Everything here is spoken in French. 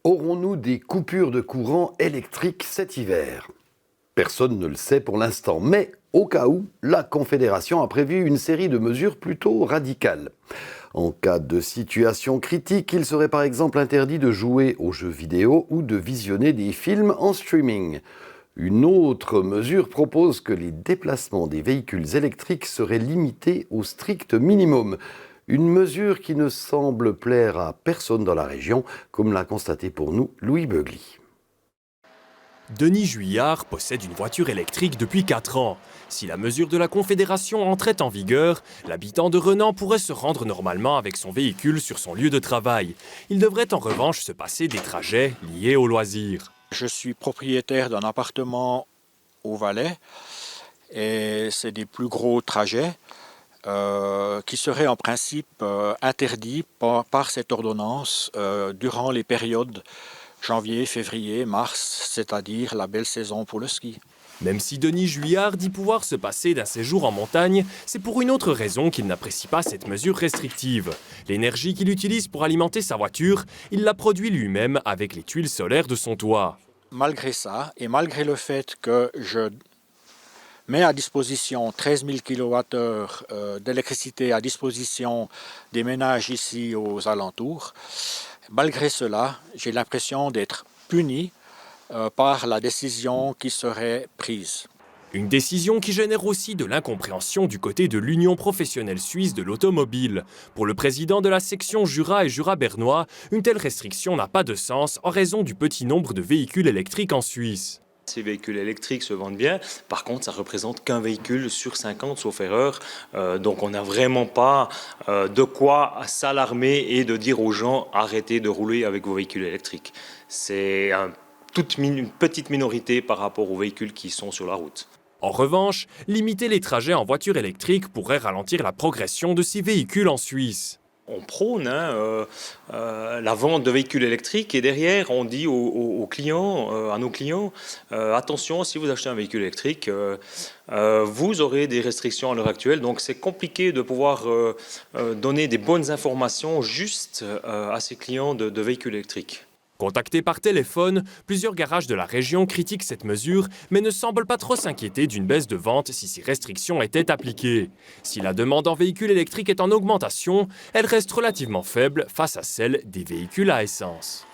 Aurons-nous des coupures de courant électrique cet hiver? Personne ne le sait pour l'instant, mais au cas où, la Confédération a prévu une série de mesures plutôt radicales. En cas de situation critique, il serait par exemple interdit de jouer aux jeux vidéo ou de visionner des films en streaming. Une autre mesure propose que les déplacements des véhicules électriques seraient limités au strict minimum. Une mesure qui ne semble plaire à personne dans la région, comme l'a constaté pour nous Louis Beugly. Denis Juillard possède une voiture électrique depuis 4 ans. Si la mesure de la Confédération entrait en vigueur, l'habitant de Renan pourrait se rendre normalement avec son véhicule sur son lieu de travail. Il devrait en revanche se passer des trajets liés au loisir. Je suis propriétaire d'un appartement au Valais et c'est des plus gros trajets qui seraient en principe interdits par cette ordonnance durant les périodes janvier, février, mars, c'est-à-dire la belle saison pour le ski. Même si Denis Juillard dit pouvoir se passer d'un séjour en montagne, c'est pour une autre raison qu'il n'apprécie pas cette mesure restrictive. L'énergie qu'il utilise pour alimenter sa voiture, il la produit lui-même avec les tuiles solaires de son toit. Malgré ça, et malgré le fait que je mets à disposition 13 000 kWh d'électricité à disposition des ménages ici aux alentours, malgré cela, j'ai l'impression d'être puni par la décision qui serait prise. Une décision qui génère aussi de l'incompréhension du côté de l'Union professionnelle suisse de l'automobile. Pour le président de la section Jura et Jura bernois, une telle restriction n'a pas de sens en raison du petit nombre de véhicules électriques en Suisse. Ces véhicules électriques se vendent bien, par contre ça ne représente qu'un véhicule sur 50 sauf erreur, donc on n'a vraiment pas de quoi s'alarmer et de dire aux gens arrêtez de rouler avec vos véhicules électriques. C'est une petite minorité par rapport aux véhicules qui sont sur la route. En revanche, limiter les trajets en voiture électrique pourrait ralentir la progression de ces véhicules en Suisse. On prône la vente de véhicules électriques et derrière on dit aux clients, à nos clients, attention, si vous achetez un véhicule électrique, vous aurez des restrictions à l'heure actuelle. Donc c'est compliqué de pouvoir donner des bonnes informations justes à ces clients de véhicules électriques. Contactés par téléphone, plusieurs garages de la région critiquent cette mesure, mais ne semblent pas trop s'inquiéter d'une baisse de vente si ces restrictions étaient appliquées. Si la demande en véhicules électriques est en augmentation, elle reste relativement faible face à celle des véhicules à essence.